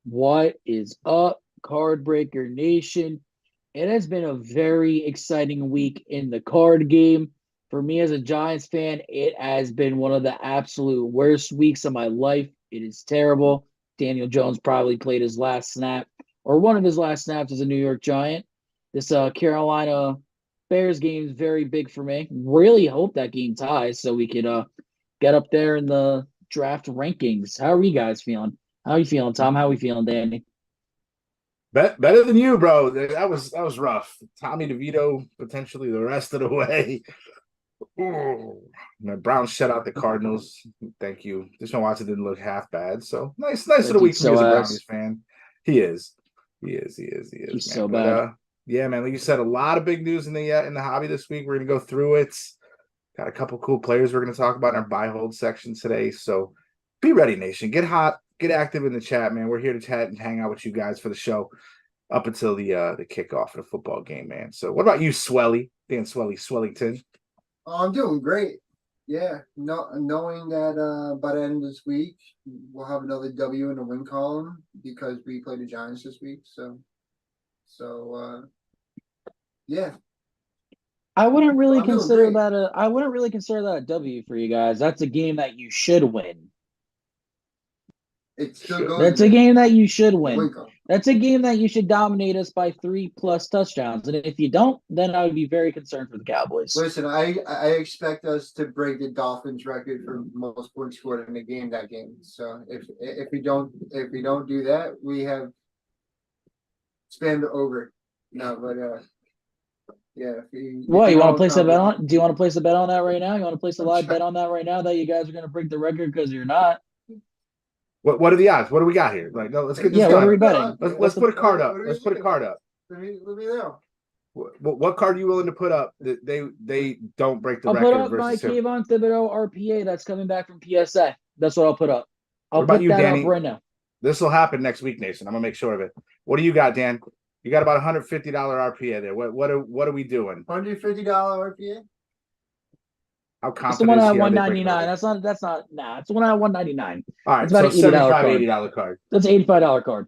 What is up, Card Breaker Nation? It has been a very exciting week in the card game. For me as a Giants fan, it has been one of the absolute worst weeks of my life. It is terrible. Daniel Jones probably played his last snap or one of his last snaps as a New York Giant. This Carolina Bears game is very big for me. Really hope that game ties so we could get up there in the draft rankings. How are you guys feeling? How are you feeling, Tom? How are we feeling, Danny? Better than you, bro. That was rough. Tommy DeVito potentially the rest of the way. Ooh. Browns shut out the Cardinals. Thank you. Deshaun Watson didn't look half bad. So nice little He's week for me so as a ass. Brownies fan. He is. He He's is, man. so But bad. yeah, man, like you said, a lot of big news in the hobby this week. We're gonna go through it. Got a couple cool players we're gonna talk about in our buy hold section today. So be ready, Nation. Get hot, get active in the chat, man. We're here to chat and hang out with you guys for the show up until the kickoff of the football game, man. So what about you, Swelly? Dan Swellington. Oh, I'm doing great. Yeah, knowing that by the end of this week we'll have another W in the win column because we play the Giants this week. So yeah, I'm doing great. I wouldn't really consider that a W for you guys. That's a game that you should win. It still Shit. goes That's a there. game that you should The win. win column. That's a game that you should dominate us by 3+ touchdowns. And if you don't, then I would be very concerned for the Cowboys. Listen, I expect us to break the Dolphins record for most points scored in a game that game. So if we don't do that, we have spanned over. No, but yeah. What, you want to place a bet accomplish- on? Do you want to place a bet on that right now? You want to place a live bet on that right now that you guys are going to break the record because you're not? What are the odds? What do we got here? Like, no, let's get this Yeah, done. what are we betting? Let's put a card up. What are Let's we put a doing? card up. Let me know. What card are you willing to put up that they don't break the I'll record put up my versus him? Kayvon Thibodeau RPA that's coming back from PSA. That's what I'll put up. I'll What about put you, that Danny? up right now. This will happen next week, Nation. I'm gonna make sure of it. What do you got, Dan? You got about $150 RPA there. What are we doing? $150 RPA. How It's the one confident is at he? Are they breaking the 199. record? That's not nah. It's the one at 199. All right, It's about so an $80 $75, card. $80 card. That's an $85 card.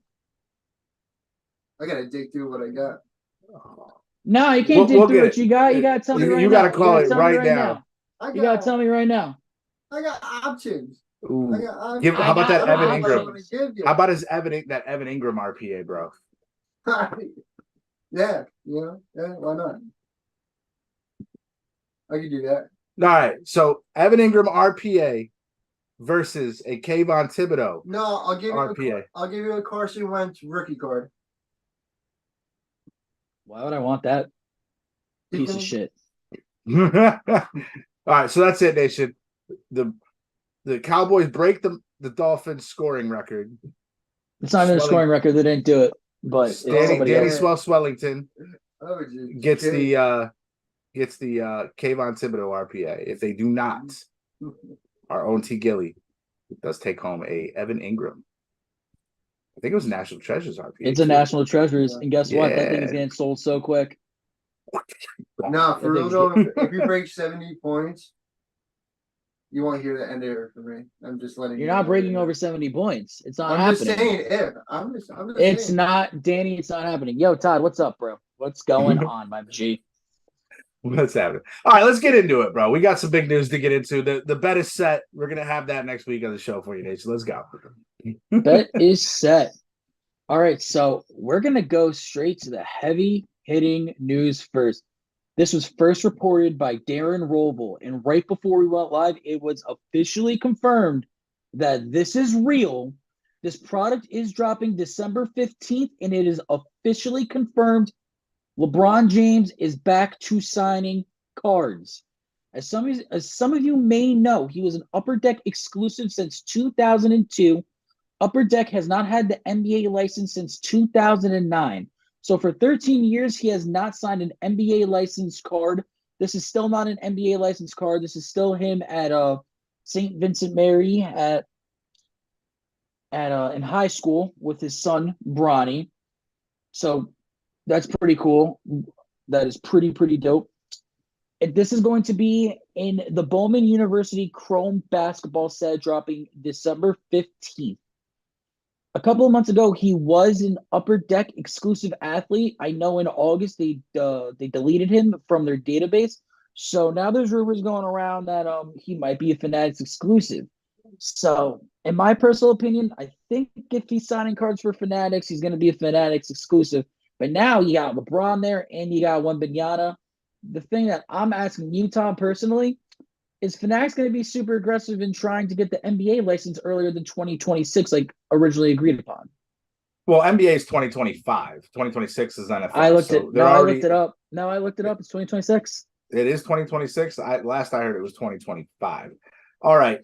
I gotta dig through what I got. No, you can't dig We'll through get what you got. You gotta tell me right now. You gotta call it tell me right now. You gotta tell me right now. I got options. Ooh. I got options. How about that I got Evan options. Ingram? How about that Evan Ingram RPA, bro? Yeah, why not? I could do that. All right, so Evan Ingram RPA versus a Kayvon Thibodeau No, RPA. I'll give you a Carson Wentz rookie card. Why would I want that piece of shit? All right, so that's it, Nation. The Cowboys break the Dolphins scoring record. It's not even a scoring record. They didn't do it, but it's Danny somebody else. Swellington Oh, just gets kidding. the Kayvon Thibodeau RPA. If they do not, our own T. Gilly does take home a Evan Ingram. I think it was National Treasures RPA. It's a National Treasures, and guess what? That thing is Yeah. getting sold so quick. No, for real That though, thing's if you break 70 points, you won't hear the end of it from me. I'm just letting You're you not know breaking right over now. 70 points. It's not I'm happening. just saying if. I'm just It's saying. not, Danny. It's not happening. Yo, Todd, what's up, bro? What's going on, my G? What's happening? All right, let's get into it, bro. We got some big news to get into. The bet is set. We're gonna have that next week on the show for you, Nation. Let's go. Bet is set. All right, so we're gonna go straight to the heavy hitting news first. This was first reported by Darren Roble, and right before we went live, it was officially confirmed that this is real. This product is dropping December 15th, and it is officially confirmed. LeBron James is back to signing cards. As some of you may know, he was an Upper Deck exclusive since 2002. Upper Deck has not had the NBA license since 2009. So for 13 years, he has not signed an NBA licensed card. This is still not an NBA licensed card. This is still him at St. Vincent Mary in high school with his son Bronny. So that's pretty cool. That is pretty dope. This is going to be in the Bowman University Chrome basketball set dropping December 15th. A couple of months ago, he was an Upper Deck exclusive athlete. I know in August they deleted him from their database. So now there's rumors going around that he might be a Fanatics exclusive. So, in my personal opinion, I think if he's signing cards for Fanatics, he's going to be a Fanatics exclusive. But now you got LeBron there and you got Wembanyama. The thing that I'm asking you, Tom, personally, is Fanatics going to be super aggressive in trying to get the NBA license earlier than 2026, like originally agreed upon? Well, NBA is 2025. 2026 is NFL. I looked so it. they're No, I already. looked it up. No, I looked it up. It's 2026. It is 2026. Last I heard it was 2025. All right.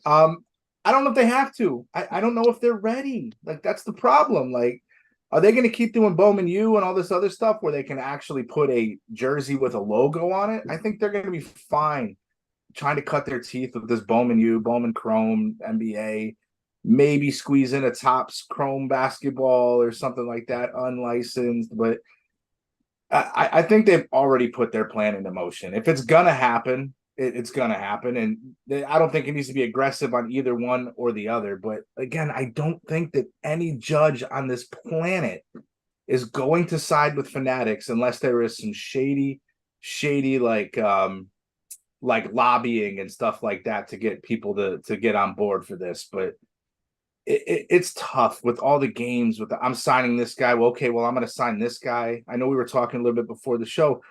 I don't know if they have to. I don't know if they're ready. Like that's the problem. Like, are they going to keep doing Bowman U and all this other stuff where they can actually put a jersey with a logo on it? I think they're going to be fine trying to cut their teeth with this Bowman U, Bowman Chrome, NBA, maybe squeeze in a Topps Chrome basketball or something like that, unlicensed. But I think they've already put their plan into motion. If it's going to happen, it's going to happen. And I don't think it needs to be aggressive on either one or the other. But again, I don't think that any judge on this planet is going to side with Fanatics unless there is some shady like lobbying and stuff like that to get people to get on board for this. But it's tough with all the games I'm signing this guy. Well, okay, well, I'm going to sign this guy. I know we were talking a little bit before the show.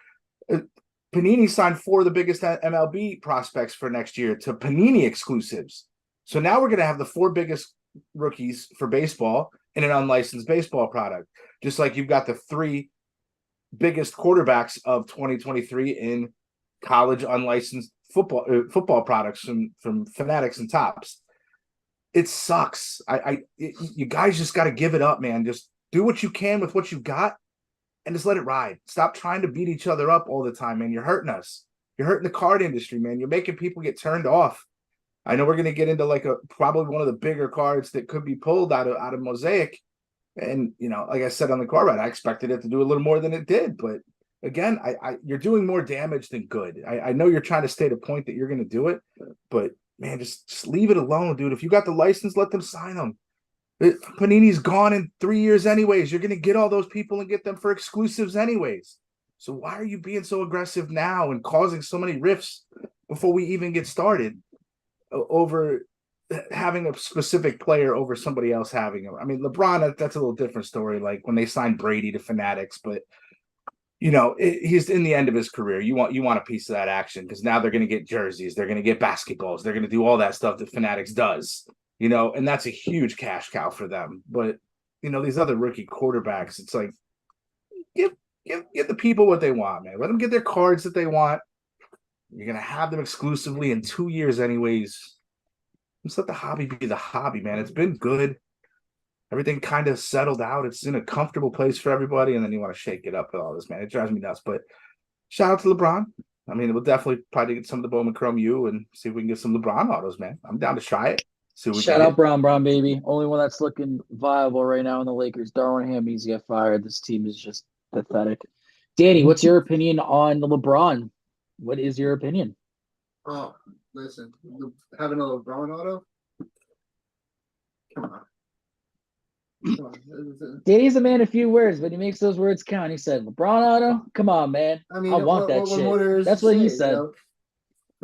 Panini signed 4 of the biggest MLB prospects for next year to Panini exclusives. So now we're going to have the 4 biggest rookies for baseball in an unlicensed baseball product. Just like you've got the 3 biggest quarterbacks of 2023 in college unlicensed football products from Fanatics and Topps. It sucks. You guys just got to give it up, man. Just do what you can with what you've got and just let it ride. Stop trying to beat each other up all the time, man. You're hurting us. You're hurting the card industry, man. You're making people get turned off. I know we're going to get into like probably one of the bigger cards that could be pulled out of Mosaic. And, like I said on the card ride, I expected it to do a little more than it did. But again, you're doing more damage than good. I know you're trying to state a point that you're going to do it, but man, just leave it alone, dude. If you got the license, let them sign them. Panini's gone in 3 years anyways. You're going to get all those people and get them for exclusives anyways. So why are you being so aggressive now and causing so many rifts before we even get started over having a specific player over somebody else having him? I mean, LeBron, that's a little different story. Like when they signed Brady to Fanatics, but he's in the end of his career. You want a piece of that action because now they're going to get jerseys, they're going to get basketballs, they're going to do all that stuff that Fanatics does. And that's a huge cash cow for them. But these other rookie quarterbacks, it's like give the people what they want, man. Let them get their cards that they want. You're going to have them exclusively in 2 years, anyways. Just let the hobby be the hobby, man. It's been good. Everything kind of settled out. It's in a comfortable place for everybody, and then you want to shake it up with all this, man. It drives me nuts. But shout out to LeBron. I mean, we'll definitely probably get some of the Bowman Chrome U and see if we can get some LeBron autos, man. I'm down to try it. Shout out Brown, baby. Only one that's looking viable right now in the Lakers. Darwin Ham needs to get fired. This team is just pathetic. Danny, what's your opinion on LeBron? What is your opinion? Oh, listen, having a LeBron auto? Come on. Danny's a man of few words, but he makes those words count. He said, LeBron auto? Come on, man. I mean, I want that shit. That's what he said.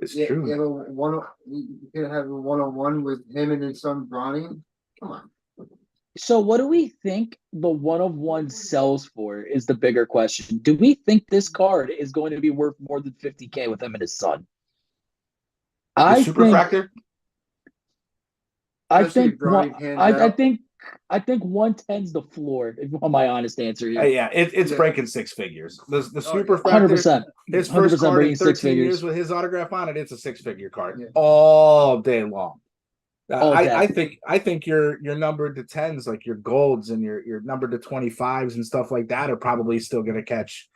It's true. You can have a one-on-one with him and his son Bronny. Come on. So what do we think the one-of-one sells for is the bigger question. Do we think this card is going to be worth more than $50K with him and his son? Superfractor? I think 110's the floor, if you want my honest answer here. Yeah, it's breaking 6 figures. The Superfractor, 100%. His first card in 13 years with his autograph on it, it's a 6-figure card all day long. I think your numbered to 10s, like your golds and your numbered to 25s and stuff like that, are probably still going to catch.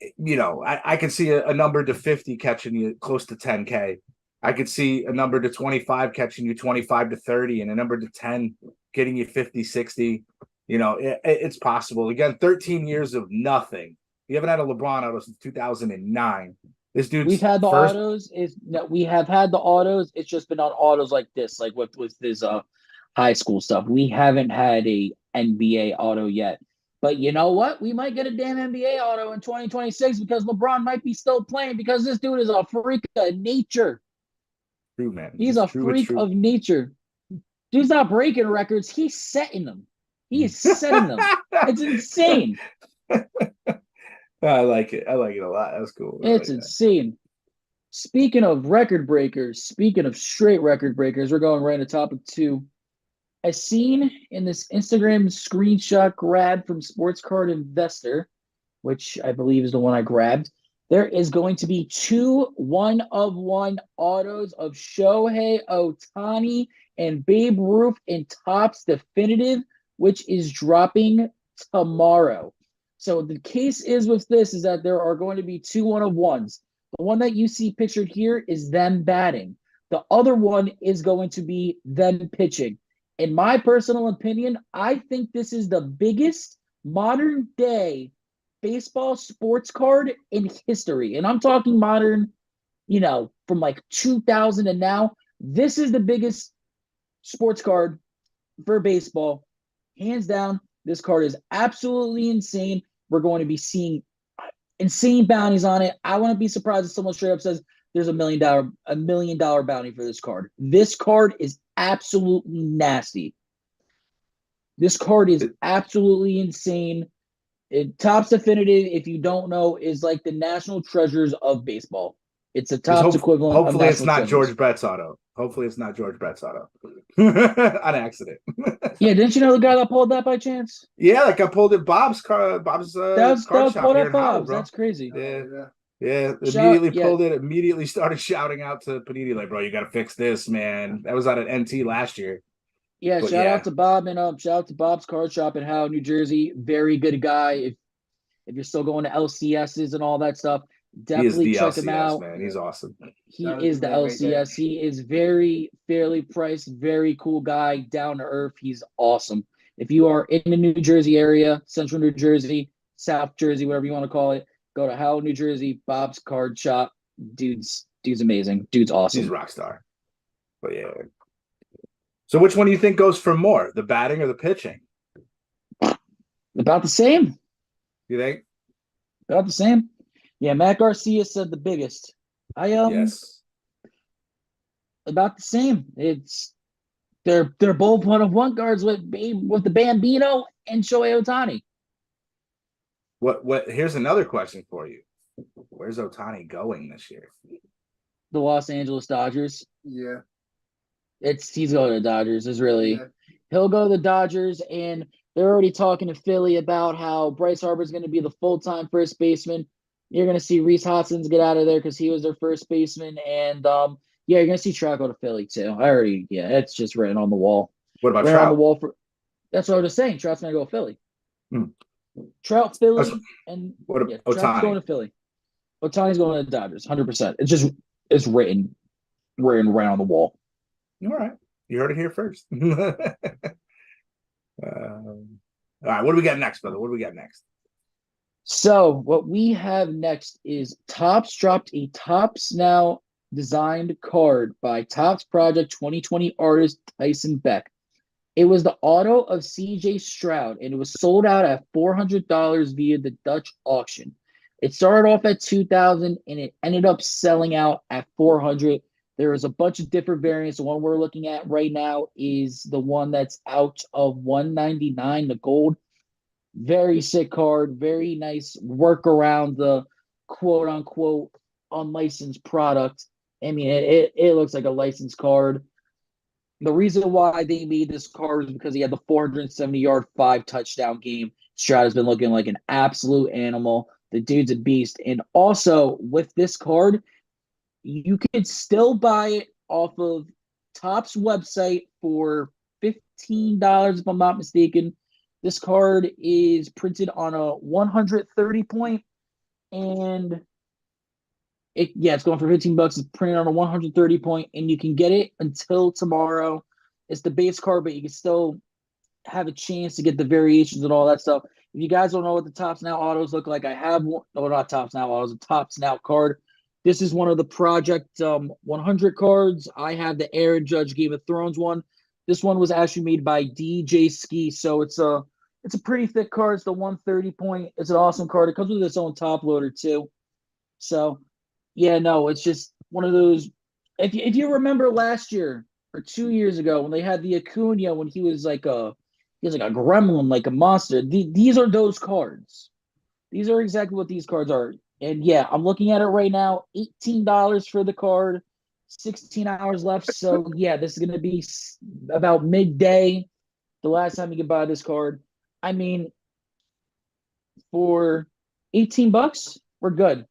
I can see a number to 50 catching you close to 10K. I could see a number to 25 catching you 25 to 30, and a number to 10 getting you 50, 60. It's possible. Again, 13 years of nothing. You haven't had a LeBron auto since 2009. This dude's we have had the autos. It's just been on autos like this, like with his high school stuff. We haven't had a NBA auto yet. But you know what? We might get a damn NBA auto in 2026 because LeBron might be still playing because this dude is a freak of nature. True, man. He's It's a true. It's freak true. of nature. Dude's not breaking records. He's setting them. He is setting them. It's insane. I like it. I like it a lot. That's cool. It's insane. Speaking of record breakers, speaking of straight record breakers, we're going right to topic 2. As seen in this Instagram screenshot grab from Sports Card Investor, which I believe is the one I grabbed, there is going to be 2 1-of-1 autos of Shohei Ohtani and Babe Ruth in Topps Definitive, which is dropping tomorrow. So the case is with this is that there are going to be 2 1-of-1s. The one that you see pictured here is them batting. The other one is going to be them pitching. In my personal opinion, I think this is the biggest modern day baseball sports card in history. And I'm talking modern, from like 2000 and now. This is the biggest sports card for baseball. Hands down, this card is absolutely insane. We're going to be seeing insane bounties on it. I wouldn't be surprised if someone straight up says there's $1 million bounty for this card. This card is absolutely nasty. This card is absolutely insane. Topps Definitive, if you don't know, is like the national treasures of baseball. It's a Topps equivalent. Hopefully, it's not George Brett's auto. Hopefully, it's not George Brett's auto on accident. Yeah, didn't you know the guy that pulled that by chance? Yeah, like I pulled it. Bob's card shop here in Howell, bro. That's crazy. Yeah. Immediately pulled it. Immediately started shouting out to Panini, like, bro, you got to fix this, man. That was out at NT last year. Yeah, shout out to Bob and shout out to Bob's Card Shop in Howell, New Jersey. Very good guy. If you're still going to LCSs and all that stuff, definitely check him out. Man, he's awesome. He is the LCS. He is very fairly priced, very cool guy, down to earth. He's awesome. If you are in the New Jersey area, Central New Jersey, South Jersey, whatever you want to call it, go to Howell, New Jersey, Bob's Card Shop. Dude's amazing. Dude's awesome. He's a rock star. But yeah. So which one do you think goes for more, the batting or the pitching? About the same. You think? About the same. Yeah, Matt Garcia said the biggest. Yes. About the same. They're both 1-of-1 guards with the Bambino and Shohei Ohtani. What here's another question for you. Where's Ohtani going this year? The Los Angeles Dodgers. Yeah. He's going to the Dodgers. He'll go to the Dodgers, and they're already talking to Philly about how Bryce Harper is going to be the full-time first baseman. You're going to see Reese Hoskins get out of there because he was their first baseman, and you're going to see Trout go to Philly too. It's just written on the wall. What about Trout? On the wall that's what I was saying. Trout's going to go to Philly. Trout, Philly, and Trout's going to Philly. Ohtani's going to the Dodgers, 100%. It's written right on the wall. All right. You heard it here first. All right. What do we got next, brother? What do we got next? So what we have next is Topps dropped a Topps Now designed card by Topps Project 2020 artist Tyson Beck. It was the auto of CJ Stroud, and it was sold out at $400 via the Dutch auction. It started off at $2,000, and it ended up selling out at $400. There is a bunch of different variants. The one we're looking at right now is the one that's out of $199, the gold. Very sick card. Very nice work around the quote-unquote unlicensed product. I mean, it looks like a licensed card. The reason why they made this card is because he had the 470-yard, 5-touchdown game. Stroud has been looking like an absolute animal. The dude's a beast. And also, with this card, you can still buy it off of Topps website for $15, if I'm not mistaken. This card is printed on a 130 point, and it's going for $15. It's printed on a 130 point, and you can get it until tomorrow. It's the base card, but you can still have a chance to get the variations and all that stuff. If you guys don't know what the Topps Now autos look like, I have one. No, not Topps Now autos, a Topps Now card. This is one of the Project 100 cards. I have the Aaron Judge Game of Thrones one. This one was actually made by DJ Ski, so it's a pretty thick card. It's the 130 point. It's an awesome card. It comes with its own top loader too. So yeah, no, it's just one of those. If you remember last year or 2 years ago when they had the Acuna when he was like a gremlin, like a monster. These are those cards. These are exactly what these cards are. And yeah, I'm looking at it right now. $18 for the card. 16 hours left. So yeah, this is gonna be about midday. The last time you can buy this card. I mean, for $18, we're good.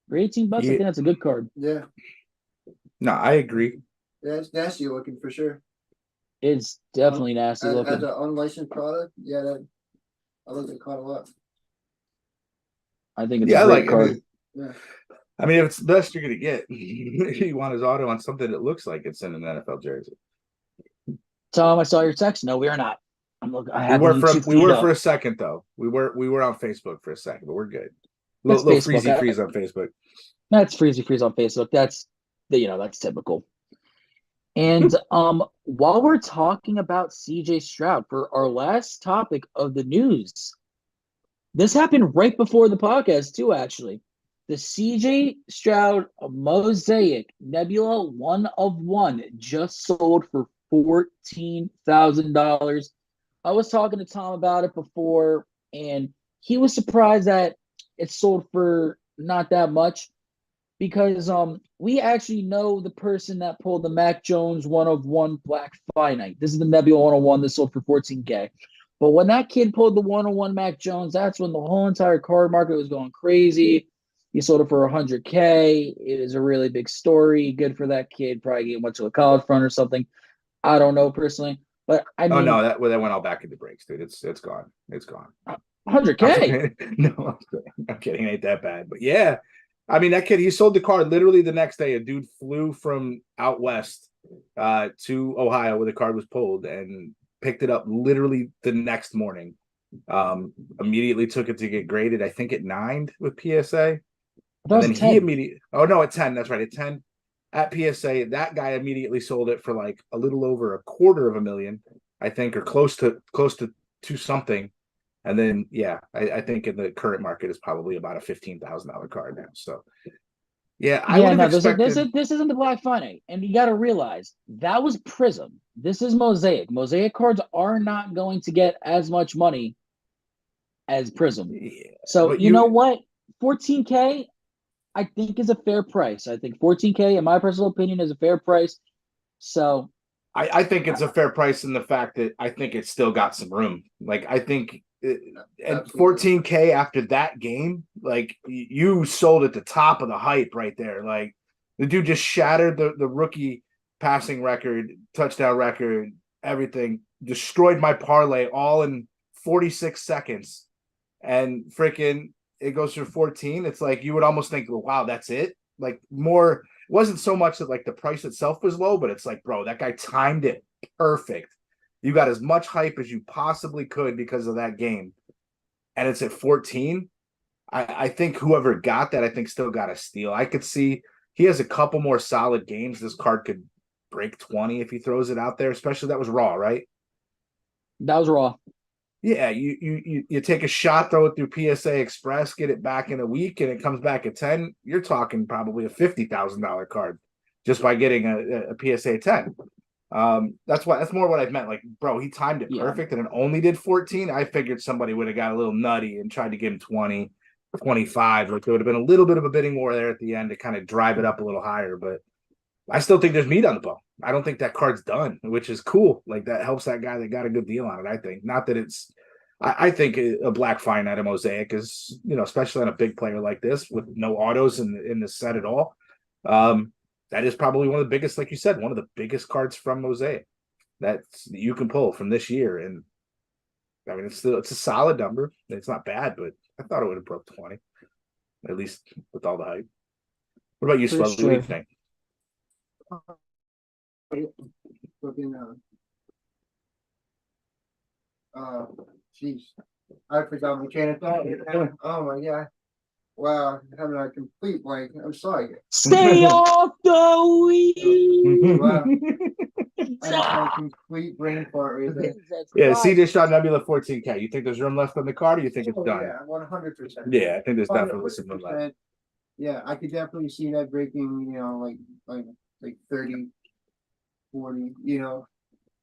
For $18, I think that's a good card. Yeah. No, I agree. Yeah, it's nasty looking for sure. It's definitely nasty looking. As an unlicensed product, yeah, I like the card a lot. I think it's a great card. Yeah. I mean, if it's the best you're gonna get, you want his auto on something that looks like it's in an NFL jersey. Tom, I saw your text. No, we are not. I'm looking. We were for a second though. We were on Facebook for a second, but we're good. Little freezy freeze on Facebook. That's freezy freeze on Facebook. That's typical. And while we're talking about CJ Stroud for our last topic of the news, this happened right before the podcast too. Actually, the CJ Stroud Mosaic Nebula 1 of 1 just sold for $14,000. I was talking to Tom about it before, and he was surprised that it sold for not that much because we actually know the person that pulled the Mac Jones 1 of 1 Black Finite. This is the Nebula 101 that sold for $14K. But when that kid pulled the 101 Mac Jones, that's when the whole entire card market was going crazy. He sold it for $100K. It is a really big story. Good for that kid. Probably went to a college fund or something. I don't know personally, but I mean, no, that went all back into breaks, dude. It's gone. It's gone. $100K. No, I'm kidding. It ain't that bad, but yeah. I mean, that kid, he sold the card literally the next day. A dude flew from out west to Ohio where the card was pulled and picked it up literally the next morning. Immediately took it to get graded. I think at 9 with PSA. And then 10. he immediately, at 10. That's right. At 10 at PSA, that guy immediately sold it for like a little over $250,000, I think, or close to something. And then, yeah, I think in the current market is probably about a $15,000 card now. So, yeah, I would have expected. This isn't the Black Finite, and you got to realize that was Prism. This is Mosaic. Mosaic cards are not going to get as much money as Prism. Yeah, so you know what, $14K, I think is a fair price. I think $14K, in my personal opinion, is a fair price. So, I think it's a fair price in the fact that I think it's still got some room. Like I think. And $14K after that game, like you sold at the top of the hype right there. Like the dude just shattered the rookie passing record, touchdown record, everything, destroyed my parlay all in 46 seconds. And freaking it goes for 14. It's like you would almost think, well, wow, that's it. Like more, it wasn't so much that like the price itself was low, but it's like, bro, that guy timed it perfect. You got as much hype as you possibly could because of that game. And it's at 14. I think whoever got that, I think still got a steal. I could see he has a couple more solid games. This card could break 20 if he throws it out there, especially that was raw, right? That was raw. Yeah, you take a shot, throw it through PSA Express, get it back in a week, and it comes back at 10. You're talking probably a $50,000 card just by getting a PSA 10. That's more what I meant. Like, bro, he timed it perfect and it only did 14. I figured somebody would have got a little nutty and tried to give him 20, 25. Like there would have been a little bit of a bidding war there at the end to kind of drive it up a little higher. But I still think there's meat on the bone. I don't think that card's done, which is cool. Like that helps that guy that got a good deal on it. I think not that it's. I think a Black Finite, a Mosaic is, especially on a big player like this with no autos in the set at all. That is probably one of the biggest, like you said, one of the biggest cards from Mosaic that you can pull from this year. And I mean, it's a solid number. It's not bad, but I thought it would have broke 20, at least with all the hype. What about you, Swell? What do you think? Jeez, I forgot my train of thought. Oh my god. Wow, having a complete blank. I'm sorry. Stay off the weed. Wow. I just had a complete brain fart right there. Yeah, CJ Stroud Nebula 14K. You think there's room left on the card, or you think it's done? Yeah, 100%. Yeah, I think there's definitely some room left. Yeah, I could definitely see that breaking, like 30, 40,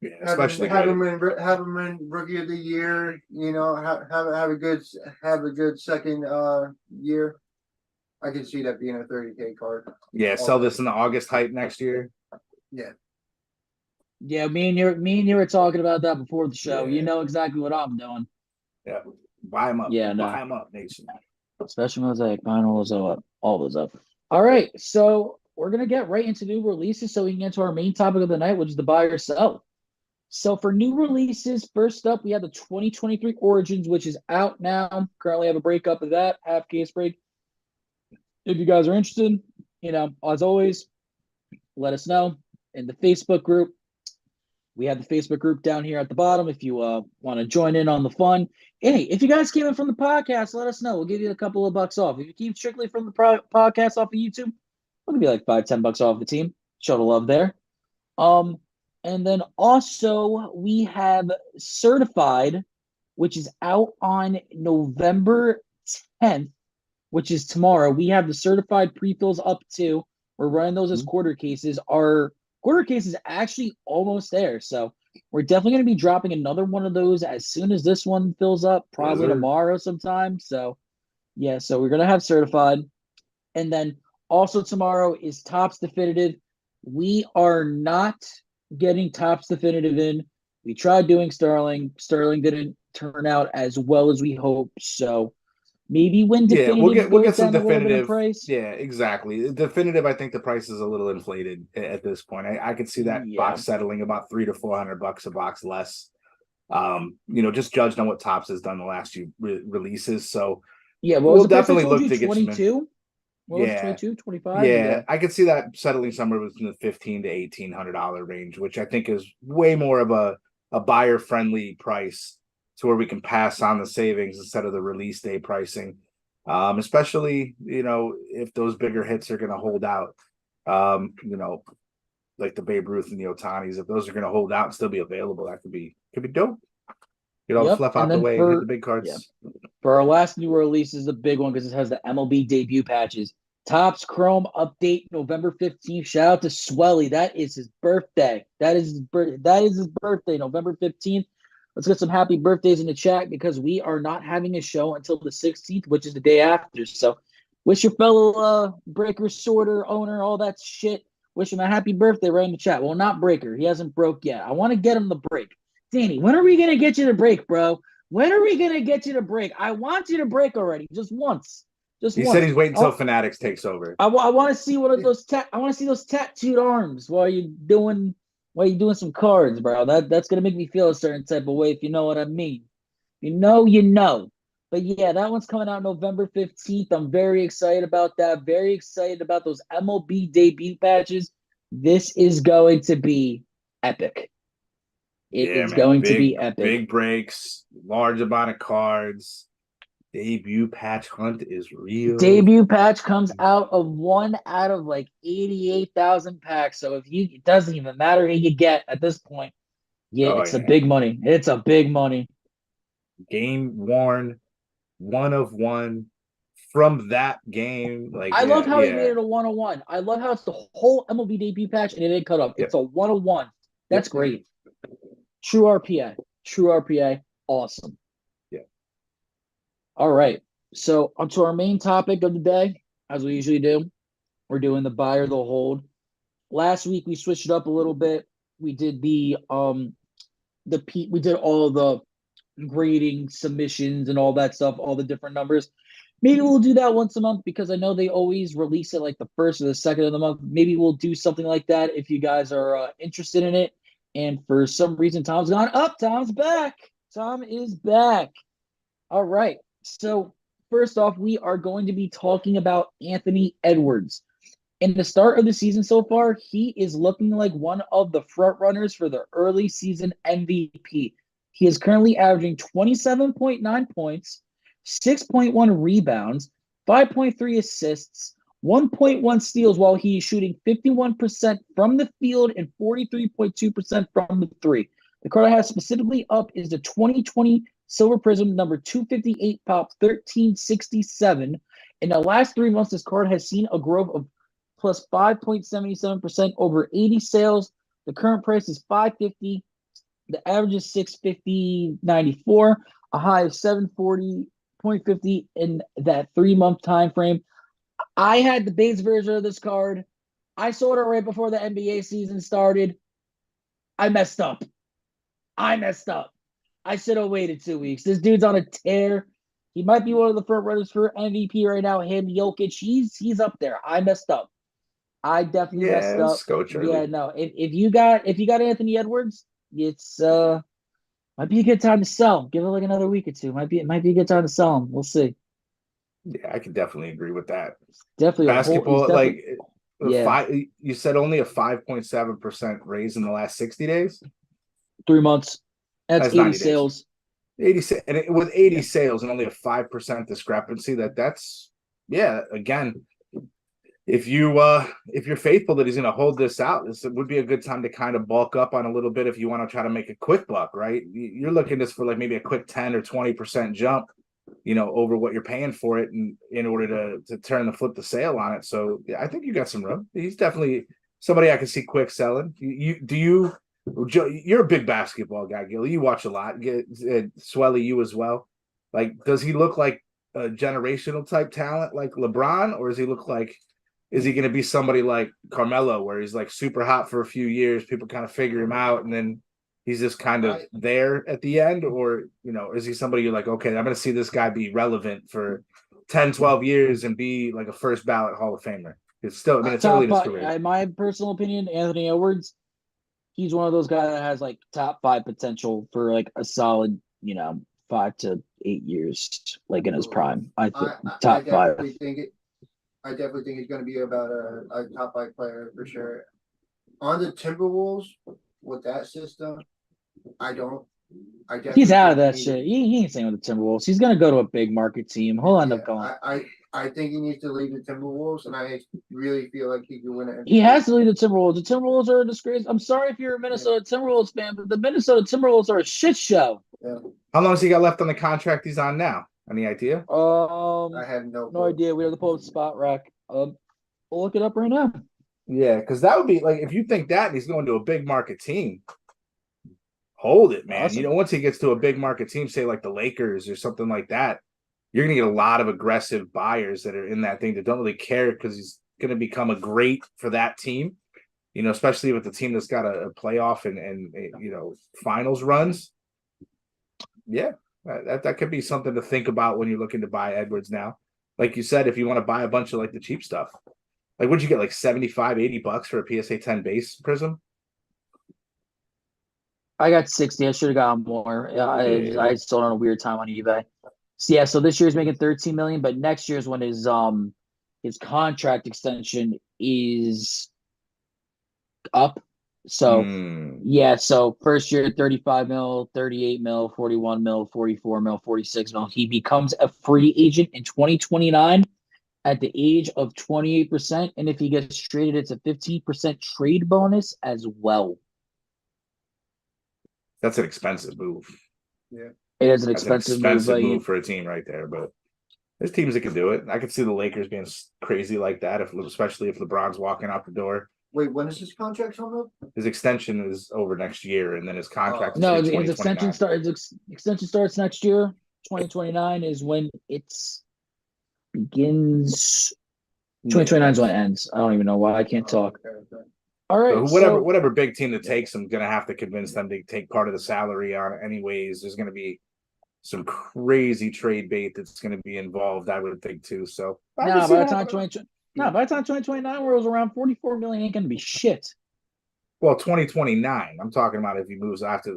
Yeah, especially have him in rookie of the year, have a good second year. I can see that being a 30K card. Yeah, sell this in the August hype next year. Yeah. Yeah, me and you were talking about that before the show. Yeah. You know exactly what I'm doing. Yeah, buy them up. Yeah, no. Buy them up, nation. Special Mosaic, Vinyl, all those up. All right, so we're gonna get right into new releases so we can get to our main topic of the night, which is the buy or sell. So for new releases, first up, we have the 2023 Origins, which is out now. Currently have a breakup of that, half case break. If you guys are interested, as always, let us know in the Facebook group. We have the Facebook group down here at the bottom if you want to join in on the fun. Hey, if you guys came in from the podcast, let us know. We'll give you a couple of bucks off. If you came strictly from the podcast off of YouTube, we'll give you like $5-10 off the team. Show the love there. And then also we have Certified, which is out on November 10th, which is tomorrow. We have the Certified pre-fills up too. We're running those as quarter cases. Our quarter case is actually almost there. So we're definitely going to be dropping another one of those as soon as this one fills up, probably tomorrow sometime. So yeah, so we're going to have Certified. And then also tomorrow is Topps Definitive. We are not getting Topps Definitive in. We tried doing Sterling. Sterling didn't turn out as well as we hoped. So maybe when Definitive we'll get some Definitive price. Yeah, exactly. Definitive, I think the price is a little inflated at this point. I could see that box settling about $300 to $400 a box less. Just judged on what Topps has done the last few releases. So yeah, we'll definitely look to get 22. What was 22, 25? Yeah, I could see that settling somewhere within the $1,500 to $1,800 range, which I think is way more of a buyer friendly price to where we can pass on the savings instead of the release day pricing. Especially, if those bigger hits are going to hold out, like the Babe Ruth and the Otanis, if those are going to hold out and still be available, that could be dope. Get all the fluff out the way and hit the big cards. Yeah. For our last new release is a big one because it has the MLB debut patches. Topps Chrome update November 15th. Shout out to Swelly. That is his birthday. That is his birthday, November 15th. Let's get some happy birthdays in the chat because we are not having a show until the 16th, which is the day after. So wish your fellow breaker, sorter, owner, all that shit. Wish him a happy birthday right in the chat. Well, not breaker. He hasn't broke yet. I want to get him the break. Danny, when are we going to get you to break, bro? When are we going to get you to break? I want you to break already. Just once. He said he's waiting until Fanatics takes over. I want to see one of those I want to see those tattooed arms while you're doing some cards, bro. That's going to make me feel a certain type of way if you know what I mean. You know. But yeah, that one's coming out November 15th. I'm very excited about that. Very excited about those MLB debut patches. This is going to be epic. It is going to be epic. Big breaks, large amount of cards. Debut patch hunt is real. Debut patch comes out of 1 out of like 88,000 packs. So it doesn't even matter who you get at this point. Yeah, it's a big money. It's a big money. Game worn, 1 of 1 from that game. I love how they made it a 101. I love how it's the whole MLB debut patch and it didn't cut up. It's a 101. That's great. True RPA. Awesome. Yeah. All right. So onto our main topic of the day, as we usually do. We're doing the buy or the hold. Last week we switched it up a little bit. We did we did all the grading submissions and all that stuff, all the different numbers. Maybe we'll do that once a month because I know they always release it like the first or the second of the month. Maybe we'll do something like that if you guys are interested in it. And for some reason, Tom's gone up. Tom's back. Tom is back. All right. So first off, we are going to be talking about Anthony Edwards. In the start of the season so far, he is looking like one of the front runners for the early season MVP. He is currently averaging 27.9 points, 6.1 rebounds, 5.3 assists, 1.1 steals while he's shooting 51% from the field and 43.2% from the three. The card I have specifically up is the 2020 Silver Prism number 258 pop 1367. In the last 3 months, this card has seen a growth of plus 5.77% over 80 sales. The current price is $550. The average is $650.94, a high of $740.50 in that 3-month time frame. I had the base version of this card. I sold it right before the NBA season started. I messed up. I should have waited 2 weeks. This dude's on a tear. He might be one of the front runners for MVP right now. Him, Jokic, he's up there. I messed up. I definitely messed up. Coach early. Yeah, no. If you got Anthony Edwards, it's might be a good time to sell. Give it like another week or two. It might be a good time to sell him. We'll see. Yeah, I can definitely agree with that. Definitely basketball. Yeah. You said only a 5.7% raise in the last 60 days. 3 months. That's 80 90 days. sales. 80 with 80 sales and only a 5% discrepancy. That's again. If you're faithful that he's going to hold this out, this would be a good time to kind of bulk up on a little bit if you want to try to make a quick buck, right? You're looking this for like maybe a quick 10 or 20% jump, over what you're paying for it, and in order to flip the sale on it. So yeah, I think you got some room. He's definitely somebody I can see quick selling. You're a big basketball guy, Gil. You watch a lot. Swelly, you as well. Like, does he look like a generational type talent like LeBron, or does he look like? Is he going to be somebody like Carmelo, where he's like super hot for a few years, people kind of figure him out, and then he's just kind of there at the end? Or, is he somebody you're like, okay, I'm going to see this guy be relevant for 10, 12 years and be like a first ballot Hall of Famer? It's early in his career. In my personal opinion, Anthony Edwards, he's one of those guys that has like top 5 potential for like a solid, 5 to 8 years, like in his prime. I think top 5. I definitely think he's going to be about a top 5 player for sure. On the Timberwolves, with that system, he's out of that shit. He ain't staying with the Timberwolves. He's going to go to a big market team. He'll end up going. I think he needs to leave the Timberwolves, and I really feel like he can win it. He has to leave the Timberwolves. The Timberwolves are a disgrace. I'm sorry if you're a Minnesota Timberwolves fan, but the Minnesota Timberwolves are a shit show. Yeah. How long has he got left on the contract he's on now? Any idea? I have no idea. We have the post spot rack. We'll look it up right now. Yeah, because that would be like, if you think that and he's going to a big market team, hold it, man. Awesome. Once he gets to a big market team, say like the Lakers or something like that, you're going to get a lot of aggressive buyers that are in that thing that don't really care, because he's going to become a great for that team, especially with the team that's got a playoff and finals runs. Yeah. That could be something to think about when you're looking to buy Edwards now. Like you said, if you want to buy a bunch of like the cheap stuff, like what'd you get, like $75-$80 for a PSA 10 base Prism? I got 60. I should have gotten more. I sold on a weird time on eBay. So this year's making 13 million, but next year's when his contract extension is up. So so first year 35 mil, 38 mil, 41 mil, 44 mil, 46 mil. He becomes a free agent in 2029 at the age of 28%. And if he gets traded, it's a 15% trade bonus as well. That's an expensive move. Yeah. It is an expensive move for a team right there, but there's teams that can do it. I could see the Lakers being crazy like that, especially if LeBron's walking out the door. Wait, when is his contract coming up? His extension is over next year, and then his contract is his extension starts next year. 2029 is when it begins. 2029 is when it ends. I don't even know why I can't talk. Okay. All right. So whatever big team that takes him, going to have to convince them to take part of the salary on it anyways. There's going to be some crazy trade bait that's going to be involved, I would think too. So by the time 2029 rolls around, 44 million ain't going to be shit. Well, 2029. I'm talking about if he moves after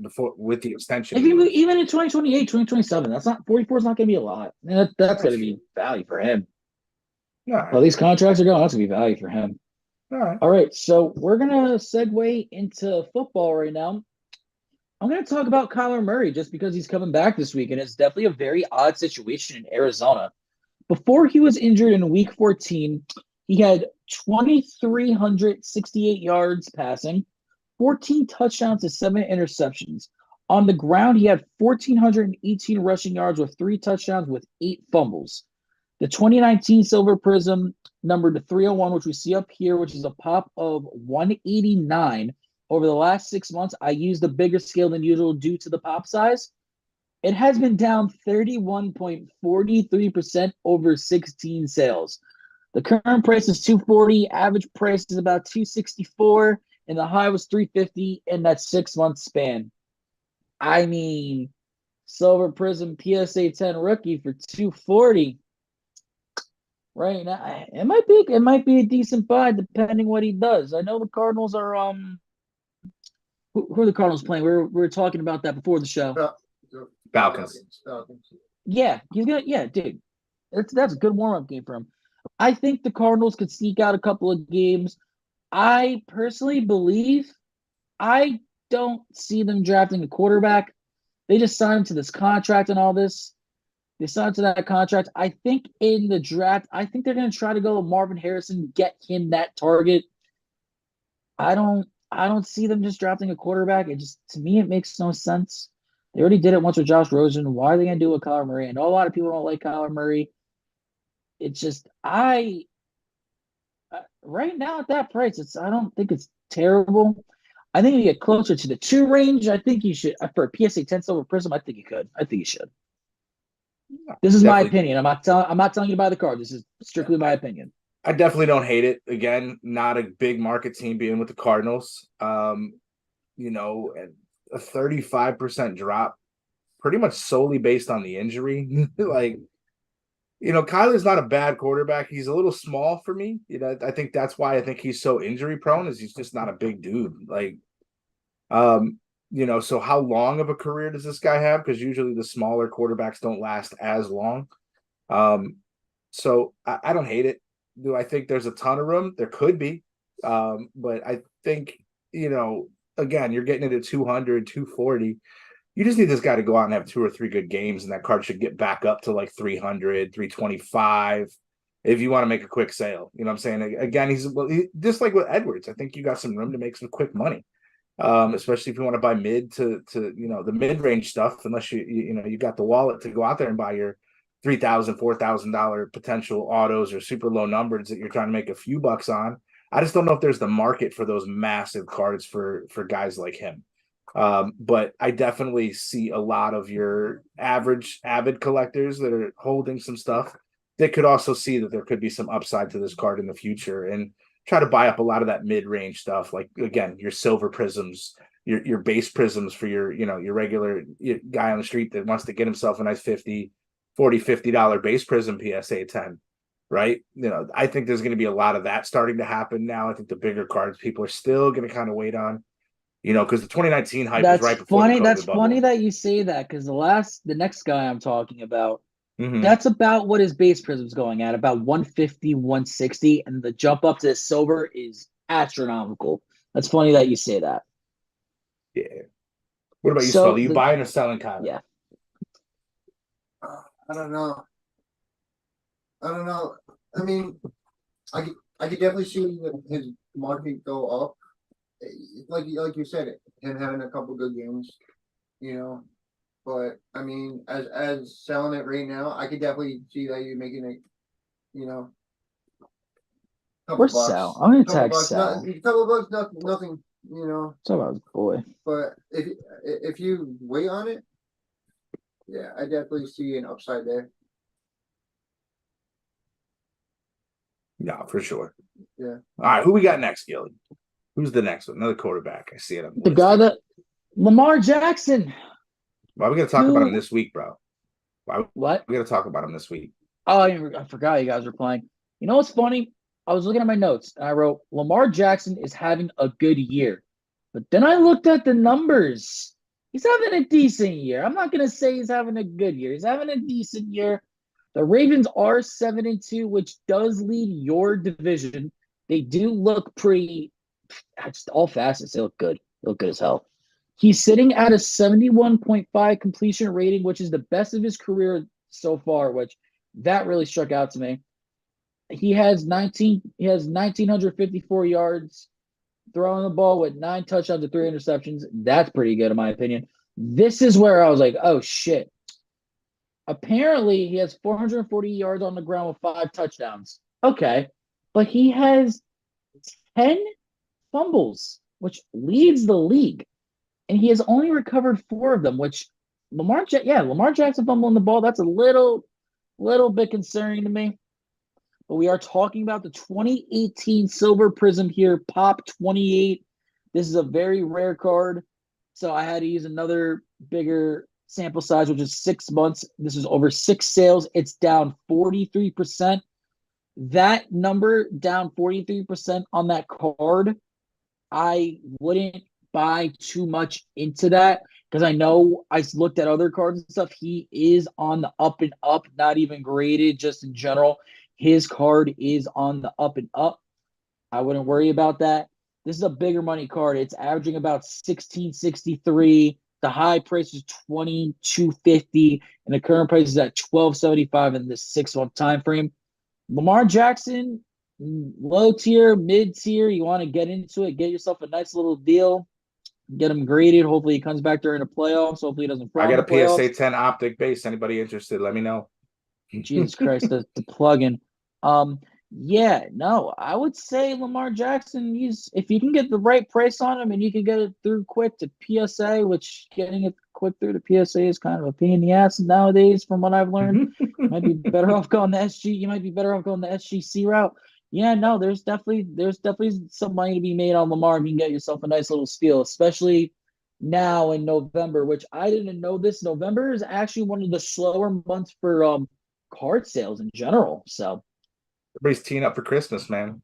before with the extension. If he move, even in 2028, 2027, that's not 44 is not going to be a lot. That's going to be value for him. Right. Well, these contracts are going. That's going to be value for him. All right. So we're going to segue into football right now. I'm going to talk about Kyler Murray just because he's coming back this week, and it's definitely a very odd situation in Arizona. Before he was injured in week 14, he had 2,368 yards passing, 14 touchdowns to 7 interceptions. On the ground, he had 1,418 rushing yards with 3 touchdowns with 8 fumbles. The 2019 Silver Prism numbered to 301, which we see up here, which is a pop of 189. Over the last 6 months, I used a bigger scale than usual due to the pop size. It has been down 31.43% over 16 sales. The current price is 240, average price is about 264, and the high was 350 in that 6 month span. I mean, Silver Prism PSA 10 rookie for 240. Right now, it might be a decent buy depending what he does. I know the Cardinals are who are the Cardinals playing? We were talking about that before the show. Falcons. Yeah, he's gonna. Yeah, dude, that's a good warm up game for him. I think the Cardinals could sneak out a couple of games. I personally believe I don't see them drafting a quarterback. They just signed him to this contract and all this. They signed to that contract. I think in the draft, I think they're going to try to go with Marvin Harrison, get him that target. I don't see them just drafting a quarterback. To me, it makes no sense. They already did it once with Josh Rosen. Why are they going to do it with Kyler Murray? I know a lot of people don't like Kyler Murray. It's just right now at that price, I don't think it's terrible. I think if you get closer to the 2 range, I think you should for a PSA 10 Silver Prism. I think you could. I think you should. This is my opinion. I'm not telling you to buy the card. This is strictly my opinion. I definitely don't hate it. Again, not a big market team being with the Cardinals. You know, a 35% drop, pretty much solely based on the injury. Like, you know, Kyler's not a bad quarterback. He's a little small for me. You know, I think that's why I think he's so injury prone, is he's just not a big dude. Like, you know, so how long of a career does this guy have? Because usually the smaller quarterbacks don't last as long. So I don't hate it. Do I think there's a ton of room? There could be. But I think, you know, again, you're getting it at 200, 240. You just need this guy to go out and have 2 or 3 good games, and that card should get back up to like 300, 325 if you want to make a quick sale. You know what I'm saying? Again, he's just like with Edwards. I think you got some room to make some quick money, especially if you want to buy mid to you know, the mid-range stuff, unless you know, you got the wallet to go out there and buy your $3,000, $4,000 potential autos or super low numbers that you're trying to make a few bucks on. I just don't know if there's the market for those massive cards for guys like him. But I definitely see a lot of your average avid collectors that are holding some stuff that could also see that there could be some upside to this card in the future, and try to buy up a lot of that mid-range stuff. Like, again, your silver prisms, your base prisms for your, you know, your regular guy on the street that wants to get himself a nice $50 base prism PSA 10, right? You know, I think there's going to be a lot of that starting to happen now. I think the bigger cards people are still going to kind of wait on, you know, because the 2019 hype was right before the COVID That's bubble. funny that you say that, because the next guy I'm talking about, that's about what his base prism's going at, about 150, 160, and the jump up to the silver is astronomical. That's funny that you say that. Yeah. What about you, Spell? Are you buying or selling Kyler? Yeah. I don't know. I mean, I could definitely see his market go up. Like you said, him having a couple good games, you know. But I mean, as selling it right now, I could definitely see that you're making it, you know. Or sell. I'm gonna tag sell. A couple of bucks, nothing, you know. So about boy. But if you wait on it, yeah, I definitely see an upside there. Yeah, for sure. Yeah. All right, who we got next, Gilly? Who's the next one? Another quarterback. I see it on the guy here. that Lamar Jackson. Why are we gonna talk about him this week, bro? What? We gotta talk about him this week. Oh, I forgot you guys were playing. You know what's funny? I was looking at my notes and I wrote Lamar Jackson is having a good year. But then I looked at the numbers. He's having a decent year. I'm not gonna say he's having a good year. He's having a decent year. The Ravens are 7-2, which does lead your division. They do look pretty, just all facets. They look good. They look good as hell. He's sitting at a 71.5 completion rating, which is the best of his career so far, which That really struck out to me. He has 1,954 yards throwing the ball with 9 touchdowns and 3 interceptions. That's pretty good in my opinion. This is where I was like, oh shit. Apparently, he has 440 yards on the ground with 5 touchdowns. Okay. But he has 10 fumbles, which leads the league. And he has only recovered 4 of them, which Lamar Jackson fumbling the ball, that's a little bit concerning to me. But we are talking about the 2018 Silver Prism here, Pop 28. This is a very rare card. So I had to use another bigger sample size, which is 6 months. This is over 6 sales. It's down 43%. That number down 43% on that card, I wouldn't buy too much into that because I know I looked at other cards and stuff. He is on the up and up, not even graded, just in general. His card is on the up and up. I wouldn't worry about that. This is a bigger money card. It's averaging about 1663. The high price is 2250, and the current price is at 1275 in this 6-month time frame. Lamar Jackson, low tier, mid tier. You want to get into it, get yourself a nice little deal, get him graded. Hopefully, he comes back during the playoffs. Hopefully, he doesn't. I got a PSA 10 optic base. Anybody interested? Let me know. Jesus Christ, the plug-in. Yeah, no, I would say Lamar Jackson, if you can get the right price on him and you can get it through quick to PSA, which getting it quick through to PSA is kind of a pain in the ass nowadays from what I've learned. Might be better off going the SG. You might be better off going the SGC route. Yeah, no, there's definitely some money to be made on Lamar if you can get yourself a nice little steal, especially now in November, which I didn't know this. November is actually one of the slower months for card sales in general. So everybody's teeing up for Christmas, man.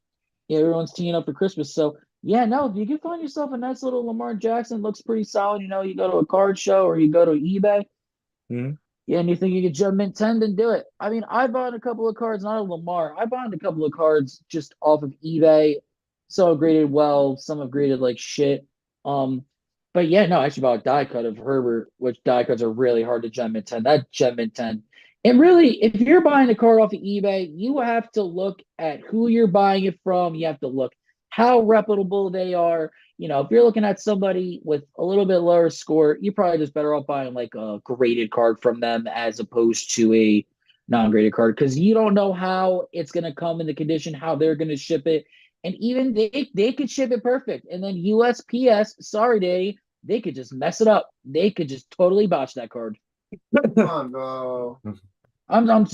Yeah, everyone's teeing up for Christmas. So yeah, no, if you can find yourself a nice little Lamar Jackson, looks pretty solid. You know, you go to a card show or you go to eBay. Mm-hmm. Yeah, and you think you could jump mint 10, then do it. I mean, I bought a couple of cards, not a Lamar. I bought a couple of cards just off of eBay. Some have graded well, some have graded like shit. But yeah, no, I actually bought a die cut of Herbert, which die cuts are really hard to gem mint 10. That gem mint 10. And really, if you're buying a card off of eBay, you have to look at who you're buying it from. You have to look how reputable they are. You know, if you're looking at somebody with a little bit lower score, you're probably just better off buying like a graded card from them as opposed to a non-graded card because you don't know how it's going to come in the condition, how they're going to ship it. And even they could ship it perfect. And then USPS, sorry, Daddy, they could just mess it up. They could just totally botch that card. Come on, bro. I'm